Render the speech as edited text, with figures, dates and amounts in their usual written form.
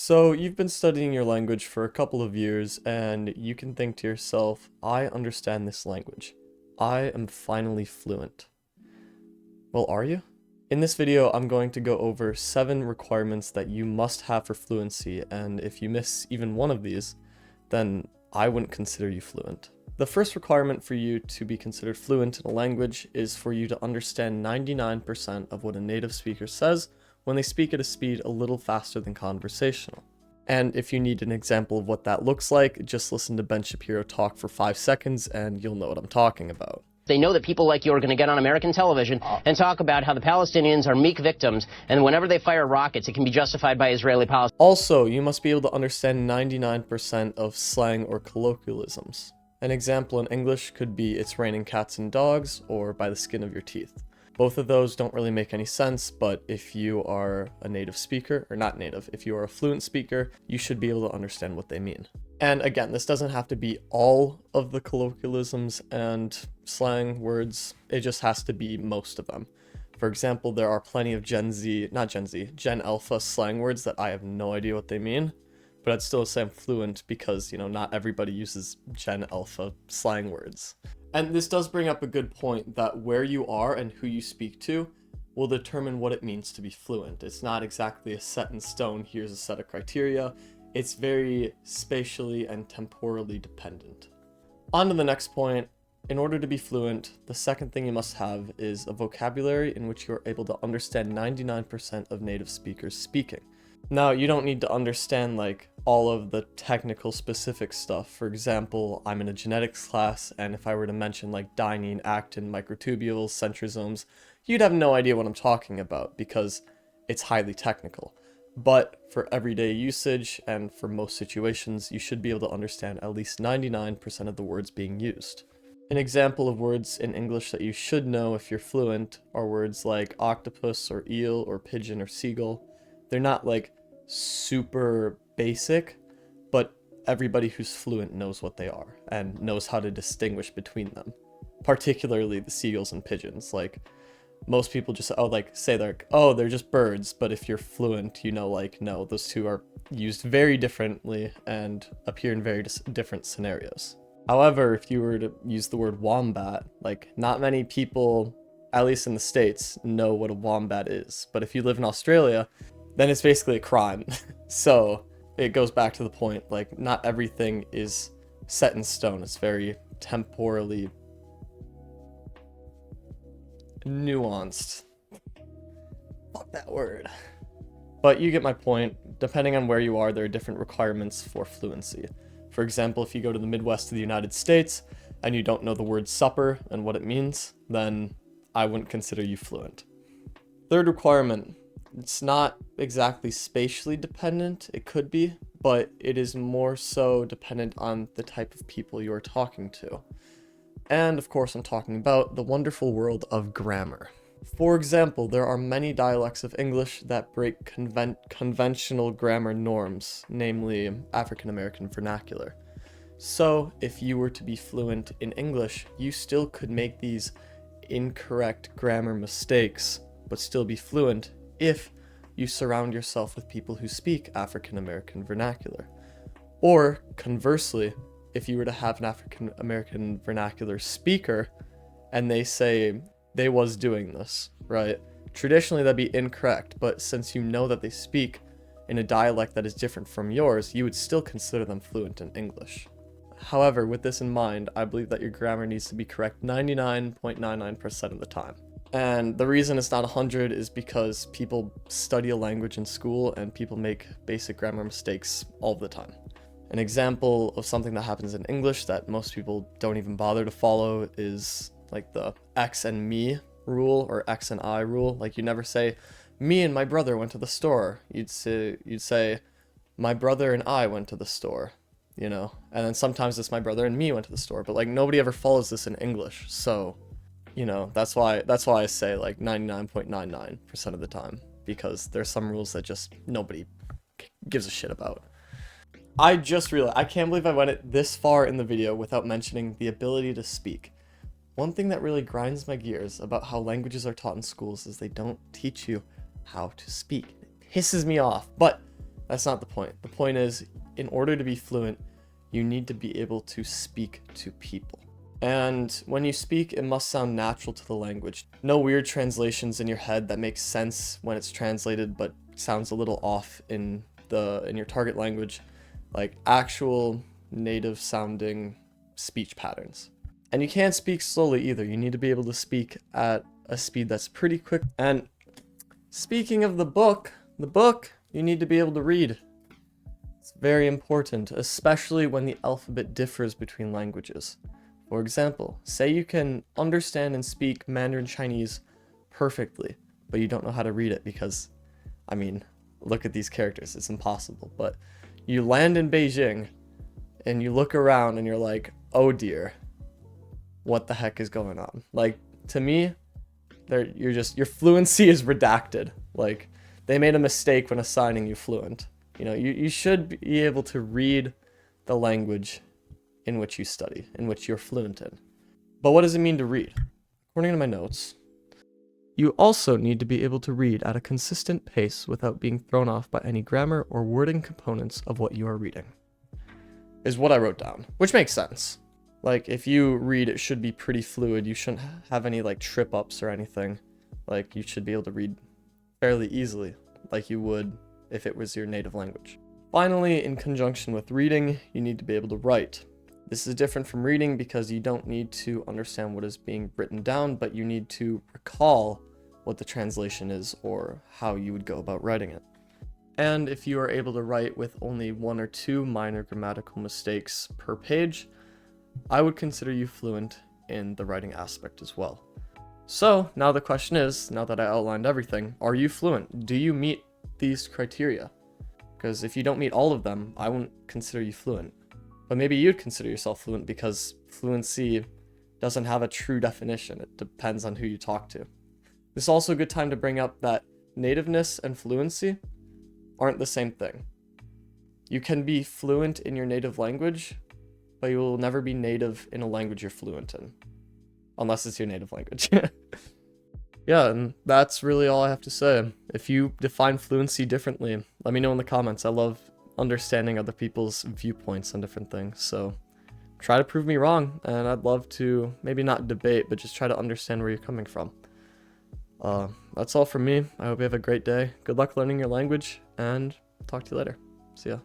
So you've been studying your language for a couple of years and you can think to yourself, I understand this language. I am finally fluent. Well, are you? In this video, I'm going to go over 7 requirements that you must have for fluency, and if you miss even one of these, then I wouldn't consider you fluent. The first requirement for you to be considered fluent in a language is for you to understand 99% of what a native speaker says when they speak at a speed a little faster than conversational. And if you need an example of what that looks like, just listen to Ben Shapiro talk for 5 seconds and you'll know what I'm talking about. They know that people like you are going to get on American television and talk about how the Palestinians are meek victims, and whenever they fire rockets, it can be justified by Israeli policy. Also, you must be able to understand 99% of slang or colloquialisms. An example in English could be "it's raining cats and dogs" or "by the skin of your teeth." Both of those don't really make any sense, but if you are a native speaker, or not native, if you are a fluent speaker, you should be able to understand what they mean. And again, this doesn't have to be all of the colloquialisms and slang words, it just has to be most of them. For example, there are plenty of Gen Alpha slang words that I have no idea what they mean, but I'd still say I'm fluent because, not everybody uses Gen Alpha slang words. And this does bring up a good point that where you are and who you speak to will determine what it means to be fluent. It's not exactly a set in stone, here's a set of criteria. It's very spatially and temporally dependent. On to the next point. In order to be fluent, the second thing you must have is a vocabulary in which you are able to understand 99% of native speakers speaking. Now, you don't need to understand all of the technical specific stuff. For example, I'm in a genetics class, and if I were to mention dynein, actin, microtubules, centrosomes, you'd have no idea what I'm talking about because it's highly technical. But for everyday usage and for most situations, you should be able to understand at least 99% of the words being used. An example of words in English that you should know if you're fluent are words like octopus or eel or pigeon or seagull. They're not super basic, but everybody who's fluent knows what they are and knows how to distinguish between them. Particularly the seagulls and pigeons. Most people just say they're just birds, but if you're fluent, no, those two are used very differently and appear in very different scenarios. However, if you were to use the word wombat, not many people, at least in the States, know what a wombat is. But if you live in Australia, then it's basically a crime. So it goes back to the point, not everything is set in stone. It's very temporally nuanced. Fuck that word. But you get my point. Depending on where you are, there are different requirements for fluency. For example, if you go to the Midwest of the United States and you don't know the word supper and what it means, then I wouldn't consider you fluent. Third requirement, it's not exactly spatially dependent, it could be, but it is more so dependent on the type of people you are talking to. And of course, I'm talking about the wonderful world of grammar. For example, there are many dialects of English that break conventional grammar norms, namely African American vernacular. So, if you were to be fluent in English, you still could make these incorrect grammar mistakes, but still be fluent if you surround yourself with people who speak African American vernacular. Or, conversely, if you were to have an African American vernacular speaker and they say they was doing this, right? Traditionally that'd be incorrect, but since you know that they speak in a dialect that is different from yours, you would still consider them fluent in English. However, with this in mind, I believe that your grammar needs to be correct 99.99% of the time. And the reason it's not 100 is because people study a language in school and people make basic grammar mistakes all the time. An example of something that happens in English that most people don't even bother to follow is the X and me rule or X and I rule. You never say, me and my brother went to the store. You'd say, my brother and I went to the store, and then sometimes it's my brother and me went to the store, but nobody ever follows this in English. So, that's why I say 99.99% of the time, because there's some rules that just nobody gives a shit about. I just realized, I can't believe I went it this far in the video without mentioning the ability to speak. One thing that really grinds my gears about how languages are taught in schools is they don't teach you how to speak. It pisses me off, but That's not the point. The point is, in order to be fluent, you need to be able to speak to people. And when you speak, it must sound natural to the language. No weird translations in your head that make sense when it's translated but sounds a little off in your target language, like actual native sounding speech patterns. And you can't speak slowly either. You need to be able to speak at a speed that's pretty quick. And speaking of the book, you need to be able to read. It's very important, especially when the alphabet differs between languages. For example, say you can understand and speak Mandarin Chinese perfectly, but you don't know how to read it because, I mean, look at these characters, it's impossible. But you land in Beijing and you look around and you're like, oh dear, what the heck is going on? Like, to me, your fluency is redacted. Like, they made a mistake when assigning you fluent. You know, you should be able to read the language in which you study, in which you're fluent in. But what does it mean to read? According to my notes, you also need to be able to read at a consistent pace without being thrown off by any grammar or wording components of what you are reading, is what I wrote down, which makes sense. Like, if you read, it should be pretty fluid. You shouldn't have any, like, trip-ups or anything. Like, you should be able to read fairly easily, like you would if it was your native language. Finally, in conjunction with reading, you need to be able to write. This is different from reading because you don't need to understand what is being written down, but you need to recall what the translation is or how you would go about writing it. And if you are able to write with only 1 or 2 minor grammatical mistakes per page, I would consider you fluent in the writing aspect as well. So now the question is, now that I outlined everything, are you fluent? Do you meet these criteria? Because if you don't meet all of them, I wouldn't consider you fluent. But maybe you'd consider yourself fluent because fluency doesn't have a true definition. It depends on who you talk to. This is also a good time to bring up that nativeness and fluency aren't the same thing. You can be fluent in your native language, but you will never be native in a language you're fluent in. Unless it's your native language. Yeah, and that's really all I have to say. If you define fluency differently, let me know in the comments. I love understanding other people's viewpoints on different things. So try to prove me wrong, and I'd love to maybe not debate, but just try to understand where you're coming from. That's all from me. I hope you have a great day. Good luck learning your language, and talk to you later. See ya.